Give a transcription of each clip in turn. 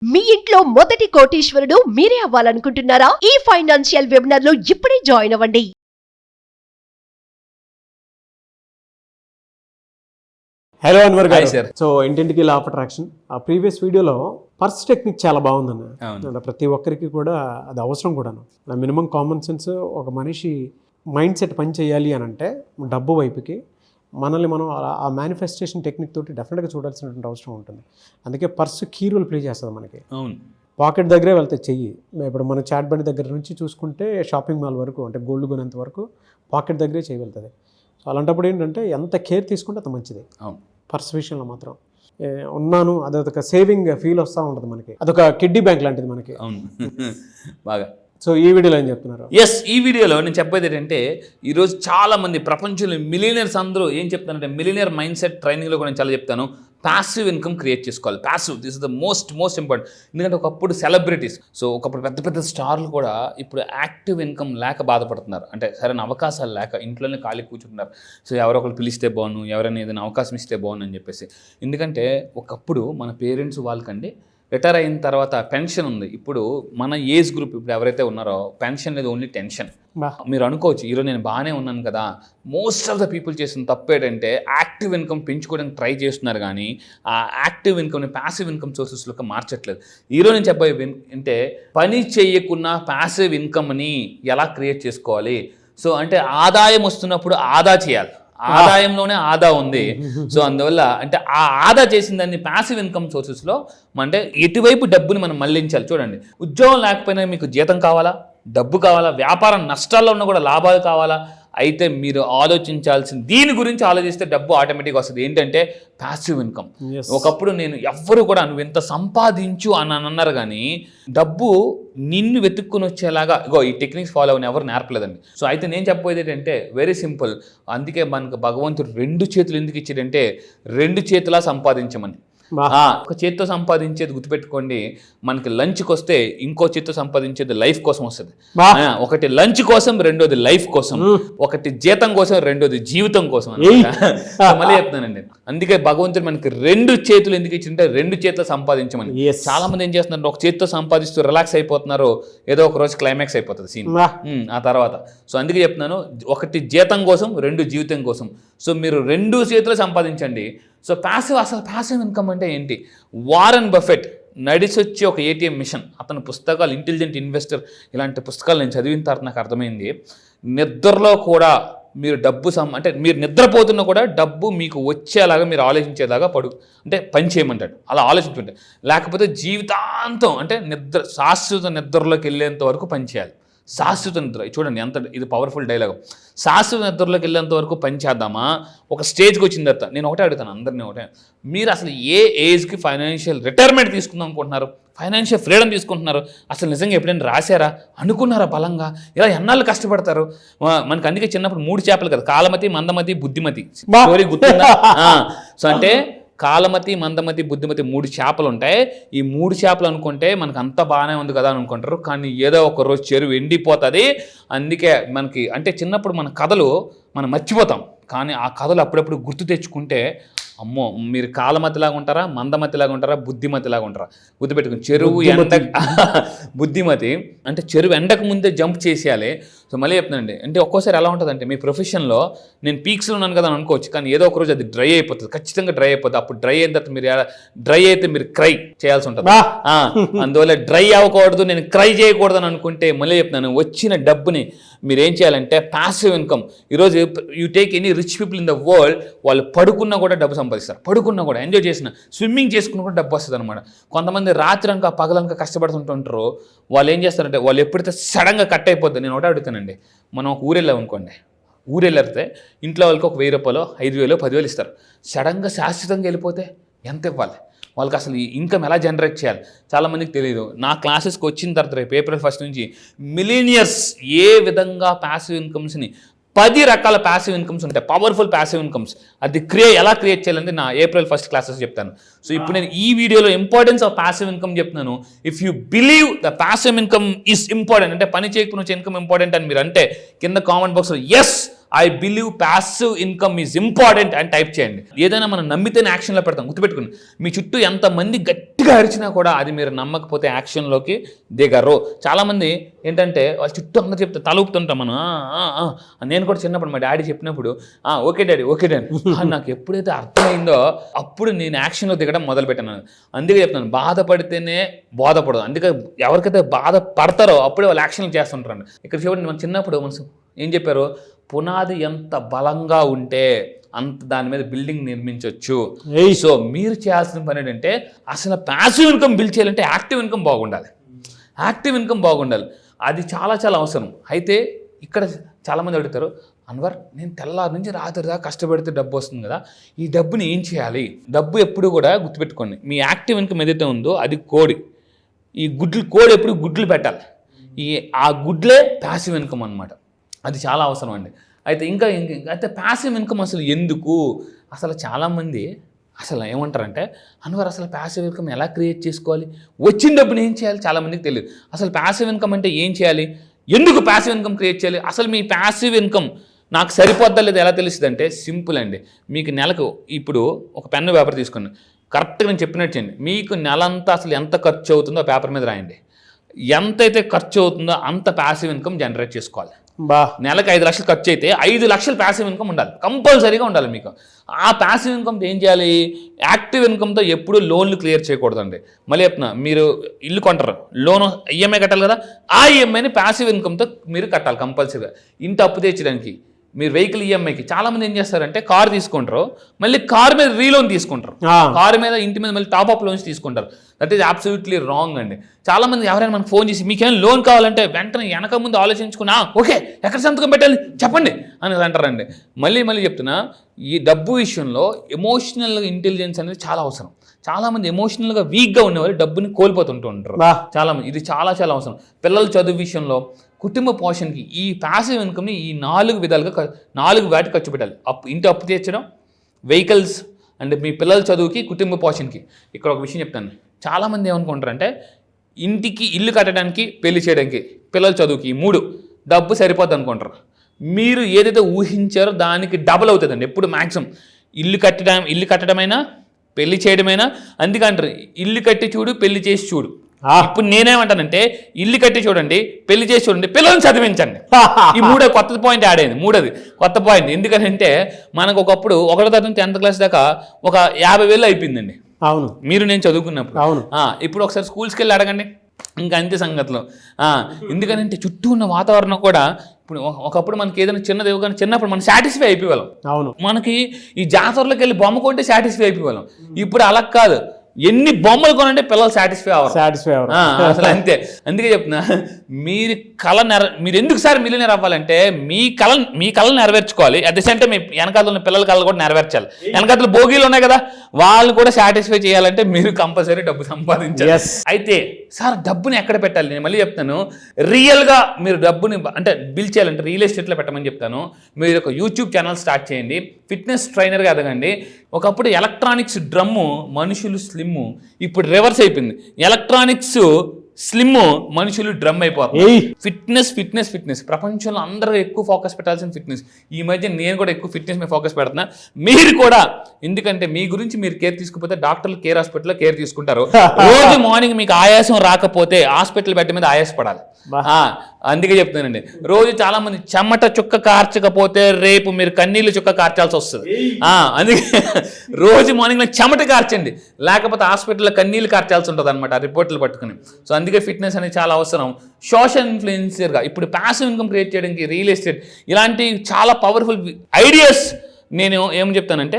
మీ ఇంట్లో మొదటి కోటీశ్వరుడు మీరే అవ్వాలనుకుంటున్నారా? ఈ ఫైనాన్షియల్ వెబినార్ లో ఇప్పుడే జాయిన్ అవ్వండి. హలో అన్వర్ గారు. Hi, sir. సో ఇంటింటికి లా ఆఫ్ అట్రాక్షన్ ఆ ప్రీవియస్ వీడియోలో పర్స్ టెక్నిక్ చాలా బాగుందన్న. ప్రతి ఒక్కరికి కూడా అది అవసరం కూడాను. మినిమం కామన్ సెన్స్ ఒక మనిషి మైండ్ సెట్ పని చేయాలి అని అంటే డబ్బు వైపుకి మనల్ని మనం ఆ మేనిఫెస్టేషన్ టెక్నిక్ తోటి డెఫినెట్గా చూడాల్సినటువంటి అవసరం ఉంటుంది. అందుకే పర్సు కీ రోల్ ప్లే చేస్తుంది మనకి. అవును, పాకెట్ దగ్గరే వెళ్తే చెయ్యి. ఇప్పుడు మన చాట్ బండి దగ్గర నుంచి చూసుకుంటే షాపింగ్ మాల్ వరకు అంటే గోల్డ్ కొనేంత వరకు పాకెట్ దగ్గరే చేయగలుగుతుంది. సో అలాంటప్పుడు ఏంటంటే ఎంత కేర్ తీసుకుంటే అంత మంచిది. పర్స్ విషయంలో మాత్రం ఉన్నాను అదొక సేవింగ్ ఫీల్ వస్తూ ఉంటుంది మనకి. అదొక కిడ్నీ బ్యాంక్ లాంటిది మనకి. అవును బాగా. సో ఈ వీడియోలో ఏం చెప్తున్నారు? ఎస్, ఈ వీడియోలో నేను చెప్పేది ఏంటంటే ఈరోజు చాలామంది ప్రపంచంలో మిలియనర్స్ అందరూ ఏం చెప్తానంటే మిలియనర్ మైండ్ సెట్ ట్రైనింగ్లో కూడా నేను చాలా చెప్తాను, ప్యాసివ్ ఇన్కమ్ క్రియేట్ చేసుకోవాలి. Passive, this is the most important. ఎందుకంటే ఒకప్పుడు సెలబ్రిటీస్, సో ఒకప్పుడు పెద్ద పెద్ద స్టార్లు కూడా ఇప్పుడు యాక్టివ్ ఇన్కమ్ లేక బాధపడుతున్నారు. అంటే సరైన అవకాశాలు లేక ఇంట్లోనే ఖాళీ కూర్చుంటున్నారు. సో ఎవరో ఒకరు పిలిస్తే బాగును, ఎవరైనా ఏదైనా అవకాశం ఇస్తే బాగును అని చెప్పేసి. ఎందుకంటే ఒకప్పుడు మన పేరెంట్స్ వాళ్ళకండి రిటైర్ అయిన తర్వాత పెన్షన్ ఉంది. ఇప్పుడు మన ఏజ్ గ్రూప్ ఇప్పుడు ఎవరైతే ఉన్నారో పెన్షన్ అనేది ఓన్లీ టెన్షన్. మీరు అనుకోవచ్చు ఈరోజు నేను బాగానే ఉన్నాను కదా. మోస్ట్ ఆఫ్ ద పీపుల్ చేసిన తప్పు ఏంటంటే యాక్టివ్ ఇన్కమ్ పెంచుకోవడానికి ట్రై చేస్తున్నారు, కానీ ఆ యాక్టివ్ ఇన్కమ్ని ప్యాసివ్ ఇన్కమ్ సోర్సెస్లోకి మార్చట్లేదు. ఈరోజు నేను చెప్పే అంటే పని చేయకున్న ప్యాసివ్ ఇన్కమ్ని ఎలా క్రియేట్ చేసుకోవాలి. సో అంటే ఆదాయం వస్తున్నప్పుడు ఆదా చేయాలి. ఆదాయంలోనే ఆదా ఉంది. సో అందువల్ల అంటే ఆ ఆదా చేసిన దాన్ని ప్యాసివ్ ఇన్కమ్ సోర్సెస్లో అంటే ఎటువైపు డబ్బుని మనం మళ్లించాలి. చూడండి, ఉద్యోగం లేకపోయినా మీకు జీతం కావాలా, డబ్బు కావాలా, వ్యాపారం నష్టాల్లో ఉన్నా కూడా లాభాలు కావాలా, అయితే మీరు ఆలోచించాల్సింది దీని గురించి ఆలోచిస్తే డబ్బు ఆటోమేటిక్గా వస్తుంది. ఏంటంటే ప్యాసివ్ ఇన్కమ్. ఒకప్పుడు నేను ఎవ్వరు కూడా నువ్వు ఎంత సంపాదించు అని అన్నారు, కానీ డబ్బు నిన్ను వెతుక్కుని వచ్చేలాగా ఇగో ఈ టెక్నిక్స్ ఫాలో అవని ఎవరు నేర్పలేదండి. సో అయితే నేను చెప్పేది ఏంటంటే వెరీ సింపుల్. అందుకే మనకు భగవంతుడు 2 చేతులు ఎందుకు ఇచ్చాడంటే 2 చేతులా సంపాదించమని. ఒక చేత్తో సంపాదించేది గుర్తుపెట్టుకోండి, మనకి లంచ్కి వస్తే ఇంకో చేత్తో సంపాదించేది లైఫ్ కోసం వస్తుంది. ఒకటి లంచ్ కోసం, రెండోది లైఫ్ కోసం, ఒకటి జీతం కోసం, రెండోది జీవితం కోసం. మళ్ళీ చెప్తున్నానండి, అందుకే భగవంతుడు మనకి 2 చేతులు ఎందుకు ఇచ్చిందంటే 2 చేతులు సంపాదించమని. చాలా మంది ఏం చేస్తున్నారు, ఒక చేత్తో సంపాదిస్తూ రిలాక్స్ అయిపోతున్నారు, ఏదో ఒక రోజు క్లైమాక్స్ అయిపోతుంది సీన్ ఆ తర్వాత. సో అందుకే చెప్తున్నాను, ఒకటి జీతం కోసం, 2 జీవితం కోసం. సో మీరు 2 చేతులు సంపాదించండి. సో అసలు ప్యాసివ్ ఇన్కమ్ అంటే ఏంటి? వారన్ బఫెట్ నడిచొచ్చి ఒక ATM మిషన్, అతని పుస్తకాలు ఇంటెలిజెంట్ ఇన్వెస్టర్ ఇలాంటి పుస్తకాలు నేను చదివిన తర్వాత నాకు అర్థమైంది, నిద్రలో కూడా మీరు డబ్బు అంటే మీరు నిద్రపోతున్నా కూడా డబ్బు మీకు వచ్చేలాగా మీరు ఆలోచించేలాగా అంటే పని చేయమంటాడు. అలా ఆలోచించుంటే, లేకపోతే జీవితాంతం అంటే శాశ్వత నిద్రలోకి వెళ్ళేంత వరకు పని చేయాలి. శాశ్వత నిద్ర చూడండి ఎంత ఇది పవర్ఫుల్ డైలాగ్. శాశ్వత నిద్రలోకి వెళ్ళేంత వరకు పని చేద్దామా? ఒక స్టేజ్కి వచ్చిన తర్వాత నేను ఒకటే అడుగుతాను అందరినీ, ఒకటే, మీరు అసలు ఏ ఏజ్కి ఫైనాన్షియల్ రిటైర్మెంట్ తీసుకుందాం అనుకుంటున్నారు, ఫైనాన్షియల్ ఫ్రీడమ్ తీసుకుంటున్నారు? అసలు నిజంగా ఎప్పుడైనా రాశారా, అనుకున్నారా బలంగా? ఇలా ఎన్నాళ్ళు కష్టపడతారు? మనకు అందుకే చిన్నప్పుడు 3 చేపలు కదా, కాలమతి, మందమతి, బుద్ధిమతి. స్టోరీ గుర్తుందా? సో అంటే కాలమతి, మందమతి, బుద్ధిమతి 3 చేపలు ఉంటాయి. ఈ 3 చేపలు అనుకుంటే మనకు అంత బాగానే ఉంది కదా అని అనుకుంటారు, కానీ ఏదో ఒక రోజు చెరువు ఎండిపోతుంది. అందుకే మనకి అంటే చిన్నప్పుడు మన కథలు మనం మర్చిపోతాం, కానీ ఆ కథలు అప్పుడప్పుడు గుర్తు తెచ్చుకుంటే అమ్మో మీరు కాలమతిలాగా ఉంటారా, మందమతిలాగా ఉంటారా, బుద్ధిమతిలాగా ఉంటారా? గుర్తుపెట్టుకుని చెరువు బుద్ధిమతి అంటే చెరువు ఎండకు ముందే జంప్ చేసేయాలి. సో మళ్ళీ చెప్తానండి, అంటే ఒక్కోసారి ఎలా ఉంటుందంటే మీ ప్రొఫెషన్లో నేను పీక్స్లో ఉన్నాను కదా అని అనుకోవచ్చు, కానీ ఏదో ఒక రోజు అది డ్రై అయిపోతుంది, ఖచ్చితంగా డ్రై అయిపోతుంది. అప్పుడు డ్రై అయిన తర్వాత డ్రై అయితే మీరు క్రై చేయాల్సి ఉంటుంది. అందువల్ల డ్రై అవ్వకూడదు, నేను క్రై చేయకూడదు అని అనుకుంటే మళ్ళీ చెప్తున్నాను, వచ్చిన డబ్బుని మీరు ఏం చేయాలంటే ప్యాసివ్ ఇన్కమ్. ఈరోజు you take any rich people in the world, వాళ్ళు పడుకున్నా కూడా డబ్బు సంపాదిస్తారు, పడుకున్నా కూడా ఎంజాయ్ చేసిన, స్విమ్మింగ్ చేసుకున్నా కూడా డబ్బు వస్తుంది అనమాట. కొంతమంది రాత్రి అంకా పగలనక కష్టపడుతుంటుంటారు, వాళ్ళు ఏం చేస్తారంటే వాళ్ళు ఎప్పుడైతే సడన్గా కట్ అయిపోద్ది. నేను ఒకటే అడుగుతానండి, మనం ఒక ఊరు వెళ్ళాం అనుకోండి, ఊరు వెళ్ళితే ఇంట్లో వాళ్ళకి ఒక 1000 రూపాయలు, 5000, 10,000 ఇస్తారు. సడన్గా శాశ్వతంగా వెళ్ళిపోతే ఎంత ఇవ్వాలి? వాళ్ళకి అసలు ఈ ఇన్కమ్ ఎలా జనరేట్ చేయాలి చాలామందికి తెలియదు. నా క్లాసెస్కి వచ్చిన తర్వాత రేపు April 1 నుంచి మిలీనియర్స్ ఏ విధంగా ప్యాసివ్ ఇన్కమ్స్ని 10 రకాల ప్యాసివ్ ఇన్కమ్స్ ఉంటాయి, పవర్ఫుల్ ప్యాసివ్ ఇన్కమ్స్. అది ఎలా క్రియేట్ చేయాలంటే నా April 1 క్లాసెస్ చెప్తాను. సో ఇప్పుడు నేను ఈ వీడియోలో ఇంపార్టెన్స్ ఆఫ్ ప్యాసివ్ ఇన్కమ్ చెప్తున్నాను. If you believe the passive income is important, అంటే పని చేయకుండా వచ్చే ఇన్కమ్ ఇంపార్టెంట్ అని మీరు అంటే కింద కామెంట్ బాక్స్లో yes I believe passive income is important అని టైప్ చేయండి. ఏదైనా మనం నమ్మితేనే యాక్షన్లో పెడతాం. గుర్తుపెట్టుకోండి, మీ చుట్టూ ఎంతమంది గట్టిగా అరిచినా కూడా అది మీరు నమ్మకపోతే యాక్షన్లోకి దిగరు. చాలామంది ఏంటంటే వాళ్ళ చుట్టూ అందరూ చెప్తే తలూపుతుంటాం మనం. నేను కూడా చిన్నప్పుడు మా డాడీ చెప్పినప్పుడు ఓకే డాడీ నాకు ఎప్పుడైతే అర్థమైందో అప్పుడు నేను యాక్షన్లో దిగడం మొదలుపెట్టాను. అందుకే చెప్తాను, బాధపడితేనే బోధపడదు. అందుకే ఎవరికైతే బాధ పడతారో అప్పుడే వాళ్ళు యాక్షన్లు చేస్తుంటారండి. ఇక్కడ చూడండి, మన చిన్నప్పుడు మనసు ఏం చెప్పారు, పునాది ఎంత బలంగా ఉంటే అంత దాని మీద బిల్డింగ్ నిర్మించవచ్చు. సో మీరు చేయాల్సిన పని ఏంటంటే అసలు ప్యాసివ్ ఇన్కమ్ బిల్డ్ చేయాలంటే యాక్టివ్ ఇన్కమ్ బాగుండాలి. అది చాలా చాలా అవసరం. అయితే ఇక్కడ చాలామంది అడుగుతారు, అన్వర్ నేను తెల్లారి నుంచి రాత్రి దాకా కష్టపడితే డబ్బు వస్తుంది కదా, ఈ డబ్బుని ఏం చేయాలి? డబ్బు ఎప్పుడు కూడా గుర్తుపెట్టుకోండి, మీ యాక్టివ్ ఇన్కమ్ ఏదైతే ఉందో అది కోడి. ఈ కోడి ఎప్పుడు గుడ్లు పెట్టాలి. ఆ గుడ్లే ప్యాసివ్ ఇన్కమ్ అనమాట. అది చాలా అవసరం అండి. అయితే అయితే ప్యాసివ్ ఇన్కమ్ అసలు ఎందుకు? అసలు చాలామంది అసలు ఏమంటారంటే, అన్వర్ అసలు ప్యాసివ్ ఇన్కమ్ ఎలా క్రియేట్ చేసుకోవాలి, వచ్చిన డబ్బుని ఏం చేయాలి? చాలామందికి తెలియదు. అసలు ప్యాసివ్ ఇన్కమ్ అంటే ఏం చేయాలి, ఎందుకు ప్యాసివ్ ఇన్కమ్ క్రియేట్ చేయాలి, అసలు మీ ప్యాసివ్ ఇన్కమ్ నాకు సరిపోద్దా లేదా ఎలా తెలుస్తుంది అంటే సింపుల్ అండి. మీకు నెలకు ఇప్పుడు ఒక పెన్ను పేపర్ తీసుకుని కరెక్ట్గా నేను చెప్పినట్టు చేయండి. మీకు నెలంతా అసలు ఎంత ఖర్చు అవుతుందో పేపర్ మీద రాయండి. ఎంతైతే ఖర్చు అవుతుందో అంత ప్యాసివ్ ఇన్కమ్ జనరేట్ చేసుకోవాలి. నెలకు 5 లక్షలు ఖర్చు అయితే 5 లక్షలు ప్యాసివ్ ఇన్కమ్ ఉండాలి, కంపల్సరీగా ఉండాలి మీకు. ఆ ప్యాసివ్ ఇన్కమ్తో ఏం చేయాలి, యాక్టివ్ ఇన్కమ్తో ఎప్పుడు లోన్లు క్లియర్ చేయకూడదండి. మళ్ళీ చెప్తున్నా, మీరు ఇల్లు కొంటారు, లోన్ ఈఎంఐ కట్టాలి కదా, ఆ ఈఎంఐని ప్యాసివ్ ఇన్కమ్తో మీరు కట్టాలి కంపల్సరీగా. ఇంటి అప్పు తెచ్చడానికి మీరు వెహికల్ ఈఎంఐకి చాలామంది ఏం చేస్తారంటే కారు తీసుకుంటారు, మళ్ళీ కారు మీద రీలోన్ తీసుకుంటారు, కారు మీద ఇంటి మీద మళ్ళీ టాప్అప్ లోన్స్ తీసుకుంటారు. దట్ ఈస్ అబ్సల్యూట్లీ రాంగ్ అండి. చాలామంది ఎవరైనా మనకు ఫోన్ చేసి మీకేం లోన్ కావాలంటే వెంటనే వెనక ముందు ఆలోచించుకున్నా ఓకే ఎక్కడ సంతకం పెట్టాలి చెప్పండి అని అంటారండి. మళ్ళీ చెప్తున్నా, ఈ డబ్బు విషయంలో ఎమోషనల్ ఇంటెలిజెన్స్ అనేది చాలా అవసరం. చాలామంది ఎమోషనల్గా వీక్గా ఉండేవాళ్ళు డబ్బుని కోల్పోతుంటూ ఉంటారు చాలామంది. ఇది చాలా చాలా అవసరం. పిల్లల చదువు విషయంలో, కుటుంబ పోషణకి ఈ ప్యాసివ్ ఇన్కమ్ని ఈ 4 విధాలుగా 4 వాటికి ఖర్చు పెట్టాలి. ఇంటి అప్పు తీర్చడం, వెహికల్స్ అండ్ మీ పిల్లల చదువుకి, కుటుంబ పోషణకి. ఇక్కడ ఒక విషయం చెప్తాను, చాలామంది ఏమనుకుంటారంటే ఇంటికి, ఇల్లు కట్టడానికి, పెళ్లి చేయడానికి, పిల్లల చదువుకి ఈ 3 డబ్బు సరిపోద్ది అనుకుంటారు. మీరు ఏదైతే ఊహించారో దానికి డబుల్ అవుతుందండి ఎప్పుడు మ్యాక్సిమం. ఇల్లు కట్టడమైనా పెళ్లి చేయడమైనా. అందుకంటారు ఇల్లు కట్టి చూడు, పెళ్లి చేసి చూడు. ఇప్పుడు నేనేమంటానంటే ఇల్లు కట్టి చూడండి, పెళ్లి చేసి చూడండి, పిల్లల్ని చదివించండి. ఈ 3 కొత్త పాయింట్ యాడ్ అయింది. 3ది కొత్త పాయింట్. ఎందుకంటే మనకు ఒకప్పుడు 1వ తరగతి నుంచి 10th క్లాస్ దాకా ఒక 50,000 అయిపోయిందండి. అవును, మీరు నేను చదువుకున్నప్పుడు. అవును. ఇప్పుడు ఒకసారి స్కూల్స్కి వెళ్ళి అడగండి, ఇంకా అంతే సంగతులు. ఎందుకంటే చుట్టూ ఉన్న వాతావరణం కూడా ఇప్పుడు ఒకప్పుడు మనకి ఏదైనా చిన్నది కానీ చిన్నప్పుడు మనం సాటిస్ఫై అయిపోయేవాళ్ళం. అవును, మనకి ఈ జాతరలోకి వెళ్ళి బొమ్మ కొంటే సాటిస్ఫై అయిపోయేవాళ్ళం. ఇప్పుడు అలా కాదు, ఎన్ని బొమ్మలు కొనంటే పిల్లలు సాటిస్ఫై అవ్వరు అసలు, అంతే. అందుకే చెప్తున్నా, మీరు ఎందుకు సార్ మిలియనర్ అవ్వాలంటే మీ కళను నెరవేర్చుకోవాలి. అట్ ది సేమ్ టైం మీ వెనకాల ఉన్న పిల్లల కళలు కూడా నెరవేర్చాలి. వెనకాల భోగిలు ఉన్నాయి కదా, వాళ్ళు కూడా సాటిస్ఫై చేయాలంటే మీరు కంపల్సరీ డబ్బు సంపాదించాలి. అయితే సార్ డబ్బుని ఎక్కడ పెట్టాలి, నేను మళ్ళీ చెప్తాను. రియల్గా మీరు డబ్బుని అంటే బిల్డ్ చేయాలంటే రియల్ ఎస్టేట్లో పెట్టమని చెప్తాను. మీరు ఒక యూట్యూబ్ ఛానల్ స్టార్ట్ చేయండి, ఫిట్నెస్ ట్రైనర్గా ఎదగండి. ఒకప్పుడు ఎలక్ట్రానిక్స్ డ్రమ్ము, మనుషులు స్లిమ్, ఇప్పుడు రివర్స్ అయిపోయింది. ఎలక్ట్రానిక్స్ స్లిమ్, మనుషులు డ్రమ్ అయిపోతారు. ఫిట్నెస్ ప్రపంచంలో అందరూ ఎక్కువ ఫోకస్ పెట్టాల్సిన ఫిట్నెస్. ఈ మధ్య నేను కూడా ఎక్కువ ఫిట్నెస్ మీద ఫోకస్ పెడుతున్నా, మీరు కూడా. ఎందుకంటే మీ గురించి మీరు కేర్ తీసుకుపోతే డాక్టర్లు కేర్ హాస్పిటల్లో కేర్ తీసుకుంటారు. రోజు మార్నింగ్ మీకు ఆయాసం రాకపోతే హాస్పిటల్ బెడ్ మీద ఆయాసపడాలి. అందుకే చెప్తానండి, రోజు చాలా మంది చెమట చుక్క కార్చకపోతే రేపు మీరు కన్నీళ్ళు చుక్క కార్చాల్సి వస్తుంది. అందుకే రోజు మార్నింగ్ చెమట కార్చండి, లేకపోతే హాస్పిటల్లో కన్నీళ్ళు కార్చాల్సి ఉంటుంది అనమాట రిపోర్ట్లు పట్టుకుని. సో అందుకే ఫిట్నెస్ అనేది చాలా అవసరం. సోషల్ ఇన్ఫ్లుయెన్సర్గా ఇప్పుడు ప్యాసివ్ ఇన్కమ్ క్రియేట్ చేయడానికి రియల్ ఎస్టేట్ ఇలాంటి చాలా పవర్ఫుల్ ఐడియాస్ నేను ఏం చెప్తానంటే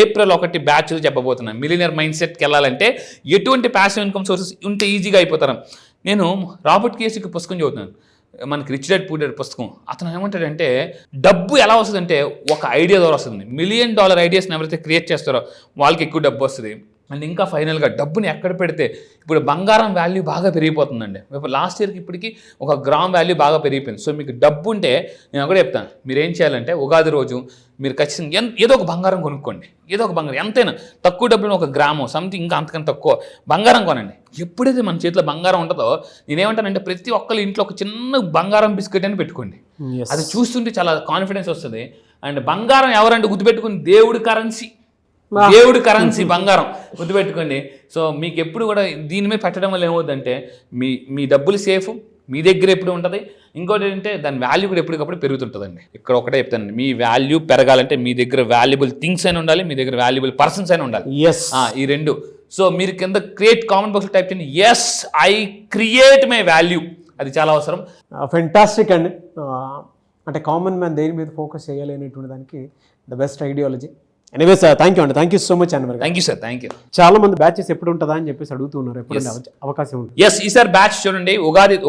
ఏప్రిల్ 1 బ్యాచ్లు చెప్పబోతున్నాను. మిలియనర్ మైండ్ సెట్కి వెళ్ళాలంటే ఎటువంటి ప్యాసివ్ ఇన్కమ్ సోర్సెస్ ఉంటే ఈజీగా అయిపోతారు. నేను రాబర్ట్ కియోసాకి పుస్తకం చదువుతున్నాను, మనకి రిచ్ డాడ్ పూర్ డాడ్ పుస్తకం. అతను ఏమంటాడంటే డబ్బు ఎలా వస్తుందంటే ఒక ఐడియా ద్వారా వస్తుంది. $1 మిలియన్ ఐడియాస్ని ఎవరైతే క్రియేట్ చేస్తారో వాళ్ళకి ఎక్కువ డబ్బు వస్తుంది. అండ్ ఇంకా ఫైనల్గా డబ్బుని ఎక్కడ పెడితే ఇప్పుడు బంగారం వాల్యూ బాగా పెరిగిపోతుందండి. ఇప్పుడు లాస్ట్ ఇయర్కి ఇప్పటికి 1 గ్రామ్ వాల్యూ బాగా పెరిగిపోయింది. సో మీకు డబ్బు ఉంటే నేను ఒకటే చెప్తాను, మీరు ఏం చేయాలంటే ఉగాది రోజు మీరు ఖచ్చితంగా ఏదో ఒక బంగారం కొనుక్కోండి. ఏదో ఒక బంగారం ఎంతైనా తక్కువ డబ్బులు 1 గ్రాము సంథింగ్ ఇంకా అంతకన్నా తక్కువ బంగారం కొనండి. ఎప్పుడైతే మన చేతిలో బంగారం ఉంటుందో నేనేమంటానంటే ప్రతి ఒక్కరి ఇంట్లో ఒక చిన్న బంగారం బిస్కెట్ అని పెట్టుకోండి. అది చూస్తుంటే చాలా కాన్ఫిడెన్స్ వస్తుంది. అండ్ బంగారం ఎవరంటే గుర్తుపెట్టుకుని దేవుడి కరెన్సీ బంగారం గుర్తుపెట్టుకోండి. సో మీకు ఎప్పుడు కూడా దీని మీద పెట్టడం వల్ల ఏమవుతుందంటే మీ డబ్బులు సేఫ్, మీ దగ్గర ఎప్పుడు ఉంటుంది. ఇంకోటి ఏంటంటే దాని వాల్యూ కూడా ఎప్పటికప్పుడు పెరుగుతుంటుందండి. ఇక్కడ ఒకటే చెప్తానండి, మీ వాల్యూ పెరగాలంటే మీ దగ్గర వాల్యుబుల్ థింగ్స్ అయినా ఉండాలి, మీ దగ్గర వాల్యుబుల్ పర్సన్స్ అయినా ఉండాలి. ఈ 2. సో మీరు కింద క్రియేట్ కామెంట్ బాక్స్లో టైప్ చేయండి, yes I create my value. అది చాలా అవసరం. ఫెంటాస్టిక్ అండి. అంటే కామన్ మ్యాన్ దేని మీద ఫోకస్ చేయాలి అనేటువంటి దానికి the best ideology. Anyway sir, thank you అండి. Thank you so much Anwar. Thank you sir, thank you. చాలా మంది బ్యాచెస్ ఎప్పుడు ఉంటుందా అని చెప్పేసి అడుగుతున్నారు. ఎప్పుడు అవకాశం ఉంటుంది? ఎస్, ఈసారి బ్యాచ్ చూడండి.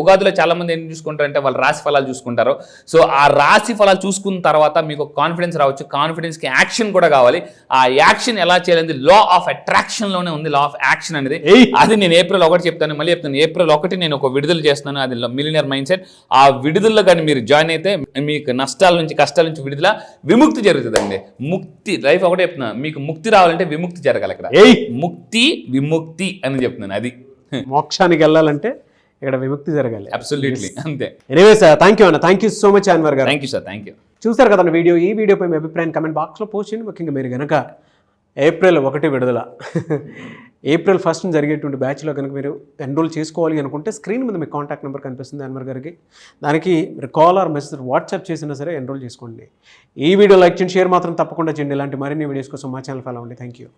ఉగాదిలో చాలా మంది ఏం చూసుకుంటారంటే వాళ్ళ రాశి ఫలాలు చూసుకుంటారు. సో ఆ రాశి ఫలాలు చూసుకున్న తర్వాత మీకు కాన్ఫిడెన్స్ రావచ్చు. కాన్ఫిడెన్స్కి యాక్షన్ కూడా కావాలి. ఆ యాక్షన్ ఎలా చేయాలి? లా ఆఫ్ అట్రాక్షన్లోనే ఉంది లా ఆఫ్ యాక్షన్ అనేది. అది నేను ఏప్రిల్ 1 చెప్తాను, మళ్ళీ చెప్తాను. ఏప్రిల్ 1 నేను ఒక విడుదల చేస్తున్నాను, అది మిలియనర్ మైండ్ సెట్. ఆ విడుదలలో కానీ మీరు జాయిన్ అయితే మీకు నష్టాల నుంచి కష్టాల నుంచి విడుదల, విముక్తి జరుగుతుందండి. ముక్తి లైఫ్ ఒకటే చెప్తున్నా, మీకు ముక్తి రావాలంటే విముక్తి జరగాలి. ఇక్కడ ముక్తి విముక్తి అని చెప్తున్నాను. అది మోక్షానికి వెళ్ళాలంటే ఇక్కడ విముక్తి జరగాలి. అబ్సల్యూట్లీ అంతే. ఎనీవే సార్, థ్యాంక్ యూ అన్న. Thank you so much Anwar garu. Thank you sir, thank you. చూసారు కదా వీడియో. ఈ వీడియోపై మీ అభిప్రాయం కమెంట్ బాక్స్లో పోస్ట్ చేయండి. ముఖ్యంగా మీరు కనుక ఏప్రిల్ 1 విడుదల, ఏప్రిల్ 1 జరిగేటువంటి బ్యాచ్లో కనుక మీరు ఎన్రోల్ చేసుకోవాలి అనుకుంటే స్క్రీన్ మీద మీ కాంటాక్ట్ నెంబర్ కనిపిస్తుంది అన్వర్ గారికి. దానికి మీరు కాల్ ఆర్ మెసేజ్ వాట్సాప్ చేసినా సరే ఎన్రోల్ చేసుకోండి. ఈ వీడియో లైక్ చేయండి, షేర్ మాత్రం తప్పకుండా చేయండి. ఇలాంటి మరిన్ని వీడియోస్ కోసం మా ఛానల్ ఫాలో అవ్వండి. Thank you.